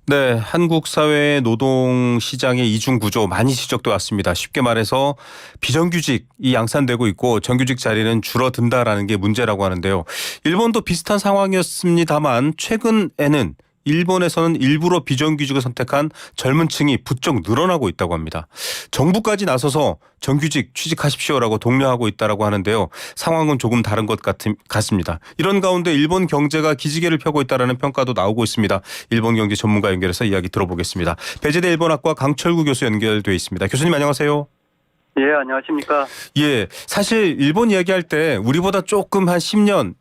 네, 한국 사회 노동 시장의 이중 구조 많이 지적돼 왔습니다. 쉽게 말해서 비정규직이 양산되고 있고 정규직 자리는 줄어든다라는 게 문제라고 하는데요. 일본도 비슷한 상황이었습니다만 최근에는 일본에서는 일부러 비정규직을 선택한 젊은 층이 부쩍 늘어나고 있다고 합니다. 정부까지 나서서 정규직 취직하십시오라고 독려하고 있다고 하는데요. 상황은 조금 다른 것 같습니다. 이런 가운데 일본 경제가 기지개를 펴고 있다는 평가도 나오고 있습니다. 일본 경제 전문가 연결해서 이야기 들어보겠습니다. 배재대 일본학과 강철구 교수 연결돼 있습니다. 교수님 안녕하세요. 예, 안녕하십니까. 예, 사실 일본 이야기할 때 우리보다 조금 한 10년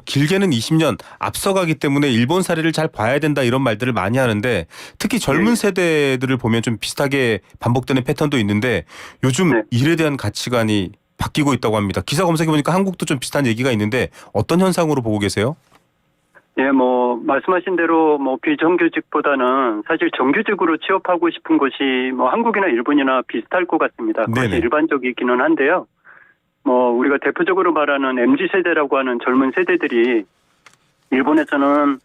길게는 20년 앞서가기 때문에 일본 사례를 잘 봐야 된다 이런 말들을 많이 하는데 특히 젊은 세대들을 보면 좀 비슷하게 반복되는 패턴도 있는데 요즘 네. 일에 대한 가치관이 바뀌고 있다고 합니다. 기사 검색해 보니까 한국도 좀 비슷한 얘기가 있는데 어떤 현상으로 보고 계세요? 예, 말씀하신 대로 비정규직보다는 사실 정규직으로 취업하고 싶은 곳이 한국이나 일본이나 비슷할 것 같습니다. 그것이 네네. 일반적이기는 한데요. 우리가 대표적으로 말하는 MZ세대라고 하는 젊은 세대들이 일본에서는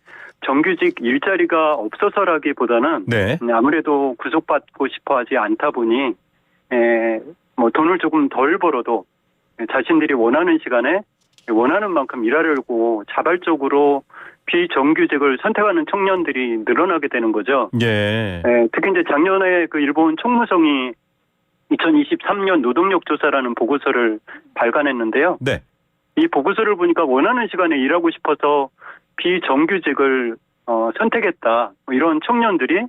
정규직 일자리가 없어서라기보다는 네. 아무래도 구속받고 싶어 하지 않다 보니, 돈을 조금 덜 벌어도 자신들이 원하는 시간에 원하는 만큼 일하려고 자발적으로 비정규직을 선택하는 청년들이 늘어나게 되는 거죠. 예. 특히 이제 작년에 그 일본 총무성이 2023년 노동력 조사라는 보고서를 발간했는데요. 네. 이 보고서를 보니까 원하는 시간에 일하고 싶어서 비정규직을 선택했다. 이런 청년들이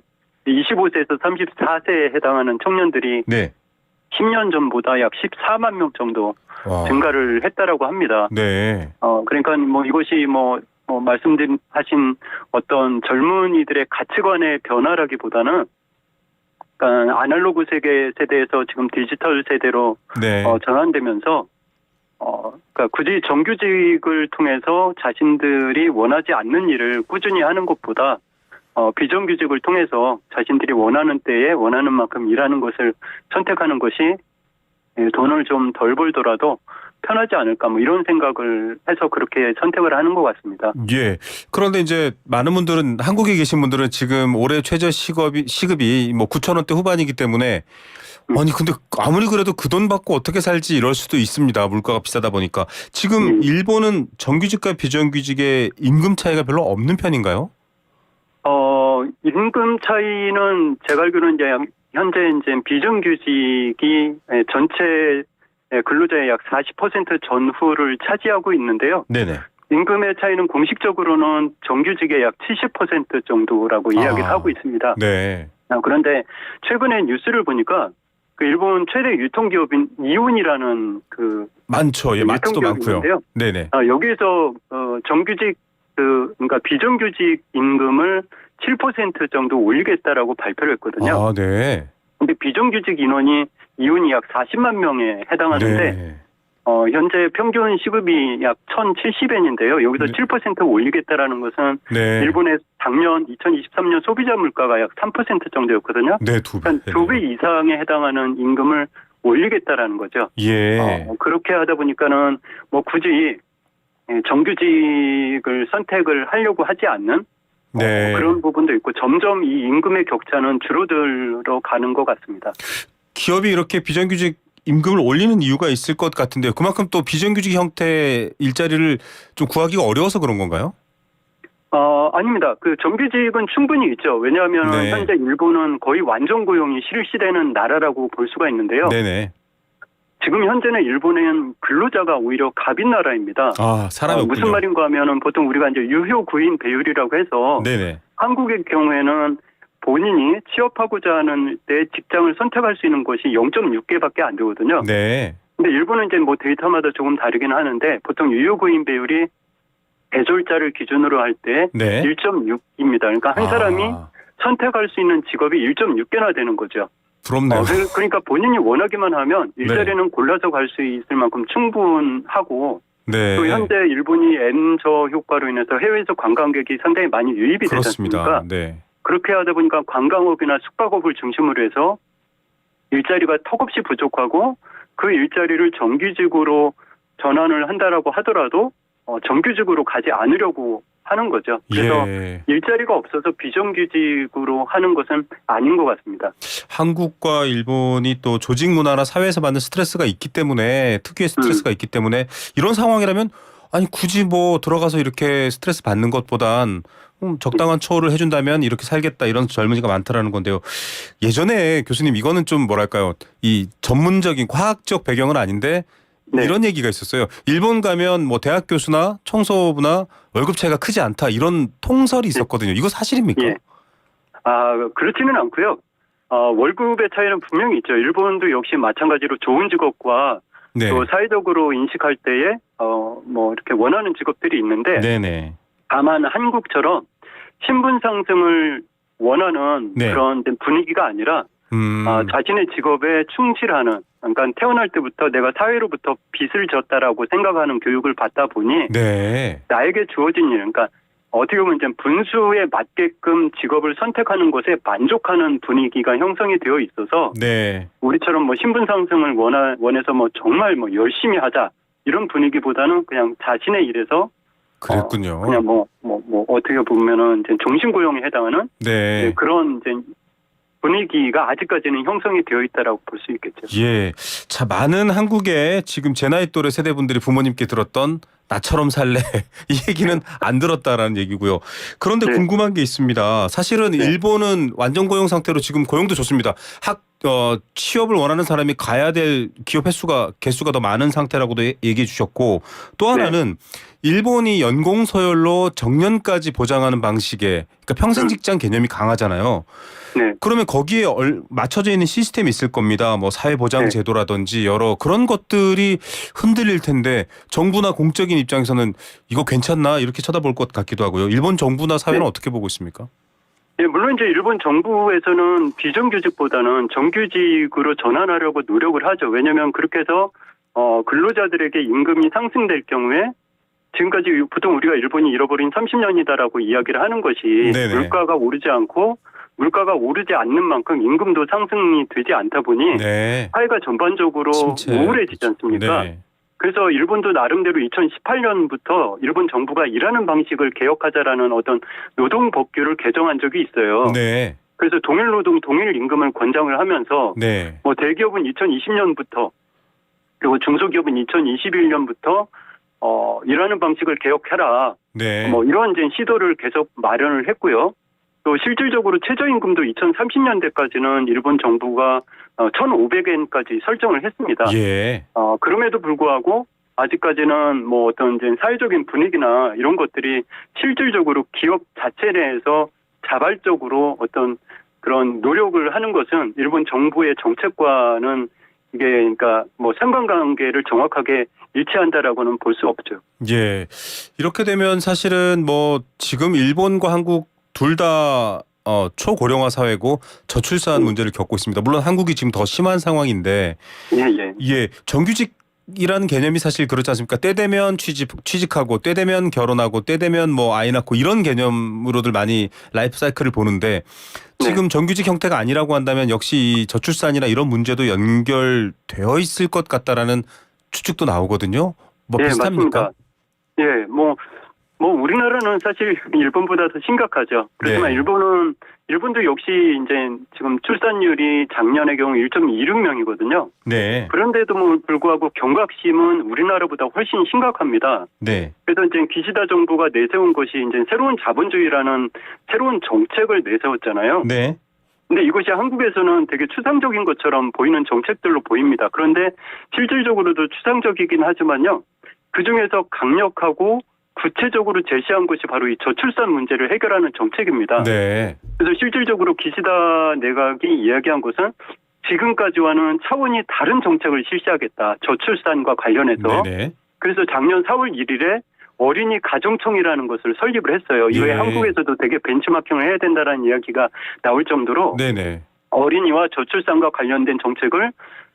25세에서 34세에 해당하는 청년들이 네. 10년 전보다 약 14만 명 정도 와. 증가를 했다라고 합니다. 네. 그러니까 이것이 말씀하신 어떤 젊은이들의 가치관의 변화라기보다는 그러니까 아날로그 세대에서 지금 디지털 세대로 네. 전환되면서 그러니까 굳이 정규직을 통해서 자신들이 원하지 않는 일을 꾸준히 하는 것보다 비정규직을 통해서 자신들이 원하는 때에 원하는 만큼 일하는 것을 선택하는 것이 돈을 좀 덜 벌더라도 편하지 않을까 이런 생각을 해서 그렇게 선택을 하는 것 같습니다. 예. 그런데 이제 많은 분들은 한국에 계신 분들은 지금 올해 최저 시급이 9천 원대 후반이기 때문에 아니 근데 아무리 그래도 그 돈 받고 어떻게 살지 이럴 수도 있습니다. 물가가 비싸다 보니까. 지금 일본은 정규직과 비정규직의 임금 차이가 별로 없는 편인가요? 임금 차이는 제가 알기로는 현재 비정규직이 전체 근로자의 약 40% 전후를 차지하고 있는데요. 네네. 임금의 차이는 공식적으로는 정규직의 약 70% 정도라고 이야기를 하고 있습니다. 네. 그런데 최근에 뉴스를 보니까 그 일본 최대 유통기업인 이온이라는 많죠. 예, 마트도 유통기업이 많고요. 있는데요. 네네. 여기에서 정규직 그러니까 비정규직 임금을 7% 정도 올리겠다라고 발표를 했거든요. 아, 네. 근데 비정규직 인원이 이온이 약 40만 명에 해당하는데 네. 현재 평균 시급이 약 1,070엔인데요. 여기서 네. 7% 올리겠다라는 것은 네. 일본의 작년 2023년 소비자 물가가 약 3% 정도였거든요. 네, 두 배. 그러니까 2배 이상에 해당하는 임금을 올리겠다라는 거죠. 예. 그렇게 하다 보니까는 굳이 정규직을 선택을 하려고 하지 않는 네. 그런 부분도 있고 점점 이 임금의 격차는 줄어들어 가는 것 같습니다. 기업이 이렇게 비정규직 임금을 올리는 이유가 있을 것 같은데요. 그만큼 또 비정규직 형태의 일자리를 좀 구하기가 어려워서 그런 건가요? 아닙니다. 그 정규직은 충분히 있죠. 왜냐하면 네. 현재 일본은 거의 완전 고용이 실시되는 나라라고 볼 수가 있는데요. 네네. 지금 현재는 일본은 근로자가 오히려 갑인 나라입니다. 아, 사람이 없군요. 무슨 말인가 하면은 보통 우리가 이제 유효 구인 배율이라고 해서 네네. 한국의 경우에는 본인이 취업하고자 하는 때 직장을 선택할 수 있는 것이 0.6개밖에 안 되거든요. 네. 근데 일본은 이제 데이터마다 조금 다르긴 하는데 보통 유효 구인 배율이 대졸자를 기준으로 할 때 네. 1.6입니다. 그러니까 한 사람이 아, 선택할 수 있는 직업이 1.6개나 되는 거죠. 부럽네요. 그러니까 본인이 원하기만 하면 일자리는 골라서 갈 수 있을 만큼 충분하고 네. 또 현재 일본이 N저 효과로 인해서 해외에서 관광객이 상당히 많이 유입이 되지 그렇습니다. 않습니까? 네. 그렇게 하다 보니까 관광업이나 숙박업을 중심으로 해서 일자리가 턱없이 부족하고 그 일자리를 정규직으로 전환을 한다라고 하더라도 정규직으로 가지 않으려고 하는 거죠. 그래서 예. 일자리가 없어서 비정규직으로 하는 것은 아닌 것 같습니다. 한국과 일본이 또 조직 문화나 사회에서 받는 스트레스가 있기 때문에 특유의 스트레스가 있기 때문에 이런 상황이라면 아니 굳이 뭐 들어가서 이렇게 스트레스 받는 것보단 적당한 처우를 해준다면 이렇게 살겠다 이런 젊은이가 많다라는 건데요. 예전에 교수님 이거는 좀 뭐랄까요 이 전문적인 과학적 배경은 아닌데 네. 이런 얘기가 있었어요. 일본 가면 뭐 대학 교수나 청소부나 월급 차이가 크지 않다 이런 통설이 있었거든요. 이거 사실입니까? 예. 그렇지는 않고요. 월급의 차이는 분명히 있죠. 일본도 역시 마찬가지로 좋은 직업과 네. 또 사회적으로 인식할 때에 뭐 이렇게 원하는 직업들이 있는데 네네. 다만 한국처럼 신분 상승을 원하는 네. 그런 분위기가 아니라 자신의 직업에 충실하는, 그러니까 태어날 때부터 내가 사회로부터 빚을 졌다라고 생각하는 교육을 받다 보니 네. 나에게 주어진 일, 그러니까 어떻게 보면 이제 분수에 맞게끔 직업을 선택하는 것에 만족하는 분위기가 형성이 되어 있어서 네. 우리처럼 뭐 신분 상승을 원해서 뭐 정말 뭐 열심히 하자 이런 분위기보다는 그냥 자신의 일에서 그랬군요. 그냥 뭐 어떻게 보면은 이제 종신고용에 해당하는 네. 그런 이제 분위기가 아직까지는 형성이 되어 있다라고 볼 수 있겠죠. 예. 자, 많은 한국의 지금 제 나이 또래 세대분들이 부모님께 들었던 나처럼 살래 이 얘기는 안 들었다라는 얘기고요. 그런데 네. 궁금한 게 있습니다. 사실은 네. 일본은 완전 고용 상태로 지금 고용도 좋습니다. 취업을 원하는 사람이 가야 될 기업 개수가 더 많은 상태라고도 얘기해 주셨고 또 하나는 일본이 연공 서열로 정년까지 보장하는 방식의 그러니까 평생 직장 개념이 강하잖아요. 네. 그러면 거기에 맞춰져 있는 시스템이 있을 겁니다. 뭐 사회보장 네. 제도라든지 여러 그런 것들이 흔들릴 텐데 정부나 공적인 입장에서는 이거 괜찮나 이렇게 쳐다볼 것 같기도 하고요. 일본 정부나 사회는 네. 어떻게 보고 있습니까? 예, 물론 이제 일본 정부에서는 비정규직보다는 정규직으로 전환하려고 노력을 하죠. 왜냐하면 그렇게 해서 근로자들에게 임금이 상승될 경우에 지금까지 보통 우리가 일본이 잃어버린 30년이다라고 이야기를 하는 것이 네네. 물가가 오르지 않고 물가가 오르지 않는 만큼 임금도 상승이 되지 않다 보니 네. 사회가 전반적으로 침체. 우울해지지 않습니까? 네. 그래서 일본도 나름대로 2018년부터 일본 정부가 일하는 방식을 개혁하자라는 어떤 노동법규를 개정한 적이 있어요. 네. 그래서 동일노동 동일임금을 권장을 하면서 네. 뭐 대기업은 2020년부터 그리고 중소기업은 2021년부터 일하는 방식을 개혁해라. 네. 뭐 이런 이제 시도를 계속 마련을 했고요. 또 실질적으로 최저임금도 2030년대까지는 일본 정부가 1,500엔까지 설정을 했습니다. 예. 그럼에도 불구하고 아직까지는 뭐 어떤 이제 사회적인 분위기나 이런 것들이 실질적으로 기업 자체 내에서 자발적으로 어떤 그런 노력을 하는 것은 일본 정부의 정책과는 이게 그러니까 뭐 상관관계를 정확하게 일치한다라고는 볼 수 없죠. 예. 이렇게 되면 사실은 뭐 지금 일본과 한국 둘 다 초고령화 사회고 저출산 문제를 겪고 있습니다. 물론 한국이 지금 더 심한 상황인데 예, 정규직이라는 개념이 사실 그렇지 않습니까? 때 되면 취직하고 때 되면 결혼하고 때 되면 뭐 아이 낳고 이런 개념으로들 많이 라이프 사이클을 보는데 지금 정규직 형태가 아니라고 한다면 역시 이 저출산이나 이런 문제도 연결되어 있을 것 같다라는 추측도 나오거든요. 뭐 비슷합니까? 맞습니다. 예, 뭐 우리나라는 사실 일본보다 더 심각하죠. 그렇지만 네. 일본도 역시 이제 지금 출산율이 작년의 경우 1.26명이거든요. 네. 그런데도 불구하고 경각심은 우리나라보다 훨씬 심각합니다. 네. 그래서 이제 기시다 정부가 내세운 것이 이제 새로운 자본주의라는 새로운 정책을 내세웠잖아요. 네. 근데 이것이 한국에서는 되게 추상적인 것처럼 보이는 정책들로 보입니다. 그런데 실질적으로도 추상적이긴 하지만요. 그중에서 강력하고 구체적으로 제시한 것이 바로 이 저출산 문제를 해결하는 정책입니다. 네. 그래서 실질적으로 기시다 내각이 이야기한 것은 지금까지와는 차원이 다른 정책을 실시하겠다. 저출산과 관련해서. 네네. 그래서 작년 4월 1일에 어린이 가정청이라는 것을 설립을 했어요. 이거에 한국에서도 되게 벤치마킹을 해야 된다는 이야기가 나올 정도로 네네. 어린이와 저출산과 관련된 정책을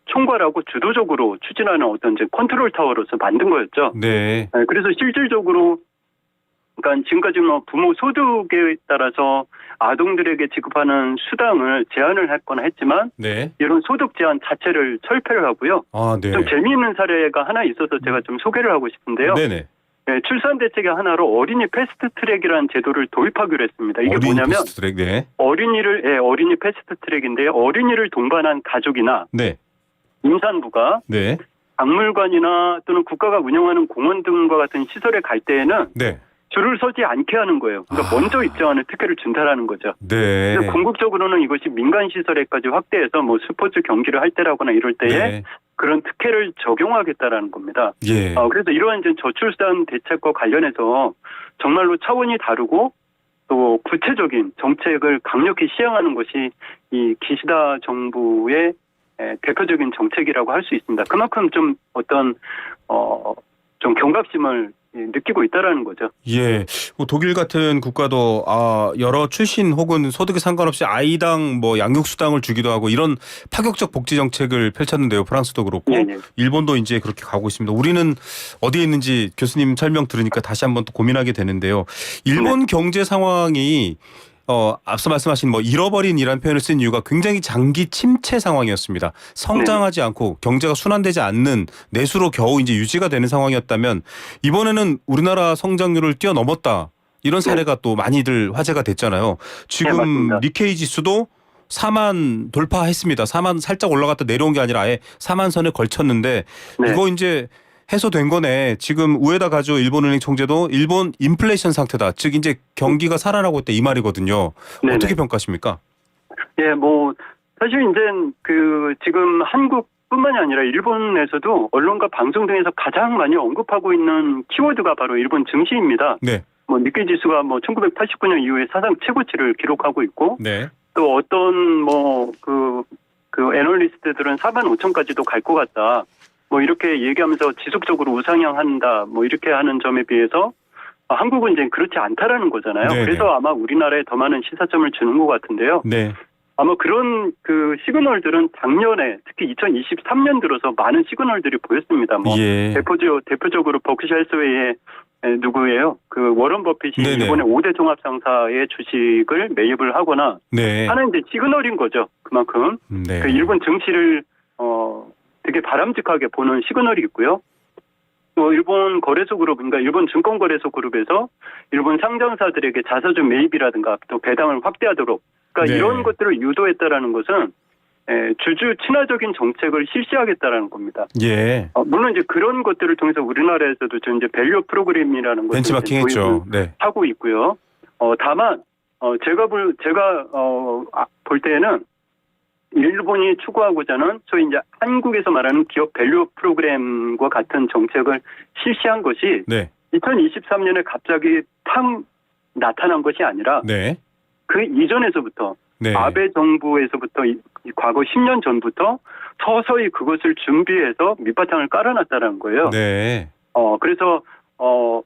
총괄하고 주도적으로 추진하는 어떤 이제 컨트롤 타워로서 만든 거였죠. 네. 그래서 실질적으로 그러니까 지금까지 뭐 부모 소득에 따라서 아동들에게 지급하는 수당을 제한을 했거나 했지만 네. 이런 소득 제한 자체를 철폐를 하고요. 아, 네. 좀 재미있는 사례가 하나 있어서 제가 좀 소개를 하고 싶은데요. 네네. 네, 출산 대책의 하나로 어린이 패스트 트랙이라는 제도를 도입하기로 했습니다. 이게 어린이 뭐냐면 패스트트랙, 네. 어린이 패스트 트랙인데요. 어린이를 동반한 가족이나 네. 임산부가 네. 박물관이나 또는 국가가 운영하는 공원 등과 같은 시설에 갈 때에는 네. 줄을 서지 않게 하는 거예요. 그러니까 먼저 입장하는 특혜를 준다라는 거죠. 네. 그래서 궁극적으로는 이것이 민간 시설에까지 확대해서 뭐 스포츠 경기를 할 때라거나 이럴 때에 네. 그런 특혜를 적용하겠다라는 겁니다. 예. 그래서 이러한 이제 저출산 대책과 관련해서 정말로 차원이 다르고 또 구체적인 정책을 강력히 시행하는 것이 이 기시다 정부의 대표적인 정책이라고 할 수 있습니다. 그만큼 좀 어떤 좀 경각심을 느끼고 있다라는 거죠. 예, 뭐 독일 같은 국가도 여러 출신 혹은 소득에 상관없이 아이당 뭐 양육수당을 주기도 하고 이런 파격적 복지 정책을 펼쳤는데요. 프랑스도 그렇고 예, 예. 일본도 이제 그렇게 가고 있습니다. 우리는 어디에 있는지 교수님 설명 들으니까 다시 한번 또 고민하게 되는데요. 일본 경제 상황이 앞서 말씀하신 뭐 잃어버린이라는 표현을 쓴 이유가 굉장히 장기 침체 상황이었습니다. 성장하지 않고 경제가 순환되지 않는 내수로 겨우 이제 유지가 되는 상황이었다면 이번에는 우리나라 성장률을 뛰어넘었다. 이런 사례가 또 많이들 화제가 됐잖아요. 지금 맞습니다. 니케이 지수도 4만 돌파했습니다. 4만 살짝 올라갔다 내려온 게 아니라 아예 4만 선에 걸쳤는데 네. 이거 이제 해소된 거네. 지금 우에다 가조 일본은행 총재도 일본 인플레이션 상태다. 즉 이제 경기가 살아나고 있다 이 말이거든요. 네네. 어떻게 평가하십니까? 예, 뭐 사실 이제 지금 한국뿐만이 아니라 일본에서도 언론과 방송 등에서 가장 많이 언급하고 있는 키워드가 바로 일본 증시입니다. 네. 뭐 니케이 지수가 뭐 1989년 이후에 사상 최고치를 기록하고 있고 네. 또 어떤 뭐 그 애널리스트들은 4만 5천까지도 갈 것 같다. 뭐 이렇게 얘기하면서 지속적으로 우상향한다. 뭐 이렇게 하는 점에 비해서 한국은 이제 그렇지 않다라는 거잖아요. 네네. 그래서 아마 우리나라에 더 많은 시사점을 주는 것 같은데요. 네. 아마 그런 그 시그널들은 작년에 특히 2023년 들어서 많은 시그널들이 보였습니다. 뭐 예. 대표적으로 버크셔 해서웨이의 누구예요? 그 워런 버핏이 네네. 일본의 5대 종합 상사의 주식을 매입을 하거나 네. 하는 이제 시그널인 거죠. 그만큼 네. 그 일본 증시를 되게 바람직하게 보는 시그널이 있고요. 또 일본 거래소 그룹, 그러니까 일본 증권거래소 그룹에서 일본 상장사들에게 자사주 매입이라든가 또 배당을 확대하도록, 그러니까 네. 이런 것들을 유도했다라는 것은 주주 친화적인 정책을 실시하겠다라는 겁니다. 예. 물론 이제 그런 것들을 통해서 우리나라에서도 지금 이제 밸류 프로그램이라는 것을 벤치마킹 했죠. 네. 하고 있고요. 다만 제가 볼 때에는 일본이 추구하고자 하는 소위 이제 한국에서 말하는 기업 밸류 프로그램과 같은 정책을 실시한 것이 네. 2023년에 갑자기 탁 나타난 것이 아니라 네. 그 이전에서부터 네. 아베 정부에서부터 과거 10년 전부터 서서히 그것을 준비해서 밑바탕을 깔아놨다는 거예요. 네. 그래서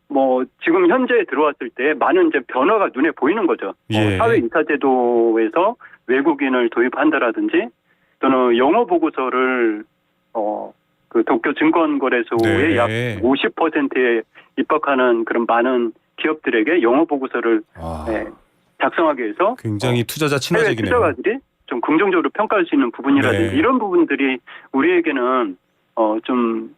뭐 지금 현재 들어왔을 때 많은 이제 변화가 눈에 보이는 거죠. 예. 사회 이사 제도에서 외국인을 도입한다라든지 또는 영어 보고서를 그 도쿄 증권거래소의 네. 약 50%에 입각하는 그런 많은 기업들에게 영어 보고서를 작성하게 해서 굉장히 투자자 해외 친화적이네요. 투자가들이 좀 긍정적으로 평가할 수 있는 부분이라든지 네. 이런 부분들이 우리에게는 좀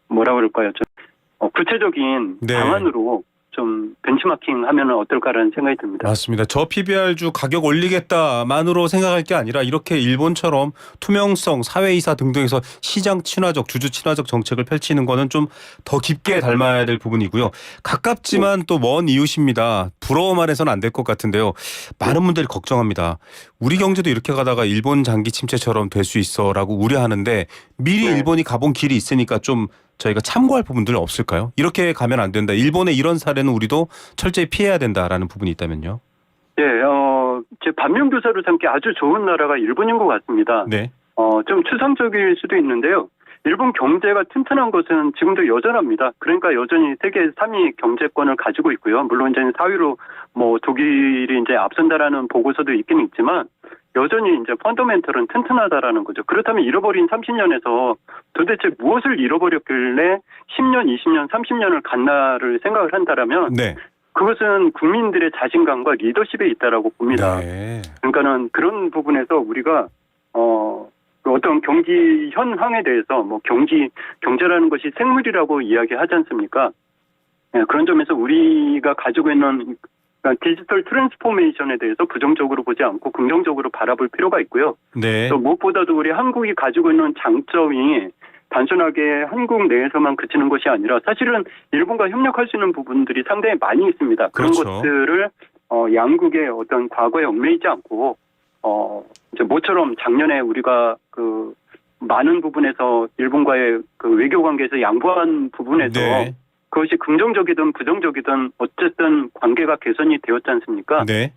뭐라 그럴까요? 좀 구체적인 네. 방안으로 좀 벤치마킹 하면 어떨까라는 생각이 듭니다. 맞습니다. 저 PBR주 가격 올리겠다만으로 생각할 게 아니라 이렇게 일본처럼 투명성, 사회이사 등등에서 시장 친화적, 주주 친화적 정책을 펼치는 거는 좀 더 깊게 닮아야 될 부분이고요. 가깝지만 또 먼 이웃입니다. 부러워만 해서는 안 될 것 같은데요. 많은 분들이 걱정합니다. 우리 경제도 이렇게 가다가 일본 장기 침체처럼 될 수 있어라고 우려하는데 미리 네. 일본이 가본 길이 있으니까 좀 저희가 참고할 부분들은 없을까요? 이렇게 가면 안 된다. 일본의 이런 사례는 우리도 철저히 피해야 된다라는 부분이 있다면요. 네, 제 반면교사로 삼기 아주 좋은 나라가 일본인 것 같습니다. 네. 좀 추상적일 수도 있는데요. 일본 경제가 튼튼한 것은 지금도 여전합니다. 그러니까 여전히 세계 3위 경제권을 가지고 있고요. 물론 이제 4위로 뭐 독일이 이제 앞선다라는 보고서도 있긴 있지만 여전히 이제 펀더멘털은 튼튼하다라는 거죠. 그렇다면 잃어버린 30년에서 도대체 무엇을 잃어버렸길래 10년, 20년, 30년을 갔나를 생각을 한다라면 네. 그것은 국민들의 자신감과 리더십에 있다라고 봅니다. 네. 그러니까는 그런 부분에서 우리가 어떤 경기 현황에 대해서 뭐 경제라는 것이 생물이라고 이야기하지 않습니까? 예, 그런 점에서 우리가 가지고 있는 그러니까 디지털 트랜스포메이션에 대해서 부정적으로 보지 않고 긍정적으로 바라볼 필요가 있고요. 네. 또 무엇보다도 우리 한국이 가지고 있는 장점이 단순하게 한국 내에서만 그치는 것이 아니라 사실은 일본과 협력할 수 있는 부분들이 상당히 많이 있습니다. 그런 그렇죠. 것들을 양국의 어떤 과거에 얽매이지 않고 이제 모처럼 작년에 우리가 그 많은 부분에서 일본과의 그 외교 관계에서 양보한 부분에서 네. 그것이 긍정적이든 부정적이든 어쨌든 관계가 개선이 되었지 않습니까? 네.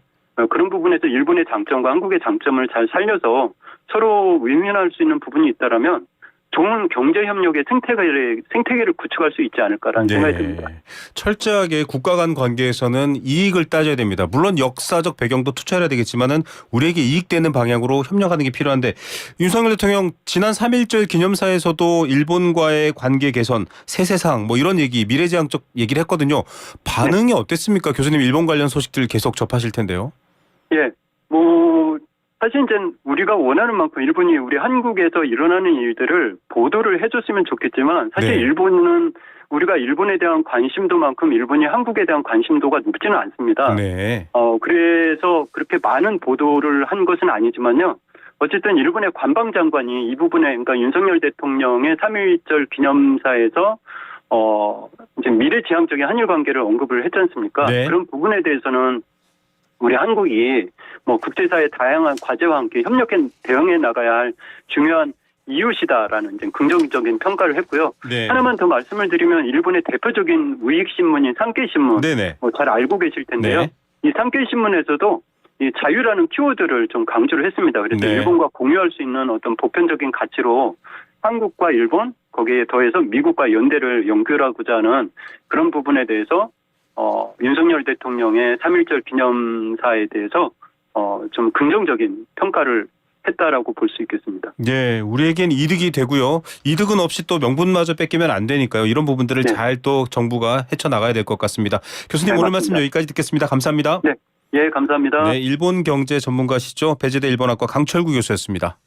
그런 부분에서 일본의 장점과 한국의 장점을 잘 살려서 서로 윈윈할 수 있는 부분이 있다라면 좋은 경제 협력의 생태계를 구축할 수 있지 않을까라는 생각이 듭니다. 철저하게 국가 간 관계에서는 이익을 따져야 됩니다. 물론 역사적 배경도 투철해야 되겠지만은 우리에게 이익되는 방향으로 협력하는 게 필요한데 윤석열 대통령 지난 3.1절 기념사에서도 일본과의 관계 개선, 세세상 뭐 이런 얘기, 미래지향적 얘기를 했거든요. 반응이 어땠습니까? 교수님 일본 관련 소식들 계속 접하실 텐데요. 예, 사실 이제 우리가 원하는 만큼 일본이 우리 한국에서 일어나는 일들을 보도를 해줬으면 좋겠지만 사실 네. 일본은 우리가 일본에 대한 관심도만큼 일본이 한국에 대한 관심도가 높지는 않습니다. 네. 그래서 그렇게 많은 보도를 한 것은 아니지만요. 어쨌든 일본의 관방장관이 이 부분에 그러니까 윤석열 대통령의 3.1절 기념사에서 이제 미래지향적인 한일 관계를 언급을 했지 않습니까? 네. 그런 부분에 대해서는 우리 한국이 국제사회의 다양한 과제와 함께 협력해 대응해 나가야 할 중요한 이웃이다라는 이제 긍정적인 평가를 했고요. 네. 하나만 더 말씀을 드리면 일본의 대표적인 우익 신문인 산케이신문 네네. 잘 알고 계실 텐데요. 네. 이 산케이신문에서도 이 자유라는 키워드를 좀 강조를 했습니다. 그래서 네. 일본과 공유할 수 있는 어떤 보편적인 가치로 한국과 일본 거기에 더해서 미국과 연대를 연결하고자 하는 그런 부분에 대해서 윤석열 대통령의 3.1절 기념사에 대해서 좀 긍정적인 평가를 했다라고 볼 수 있겠습니다. 네, 우리에겐 이득이 되고요. 이득은 없이 또 명분마저 뺏기면 안 되니까요. 이런 부분들을 네. 잘 또 정부가 헤쳐나가야 될 것 같습니다. 교수님 네, 오늘 맞습니다. 말씀 여기까지 듣겠습니다. 감사합니다. 네, 예, 감사합니다. 네, 일본 경제 전문가시죠. 배재대 일본학과 강철구 교수였습니다.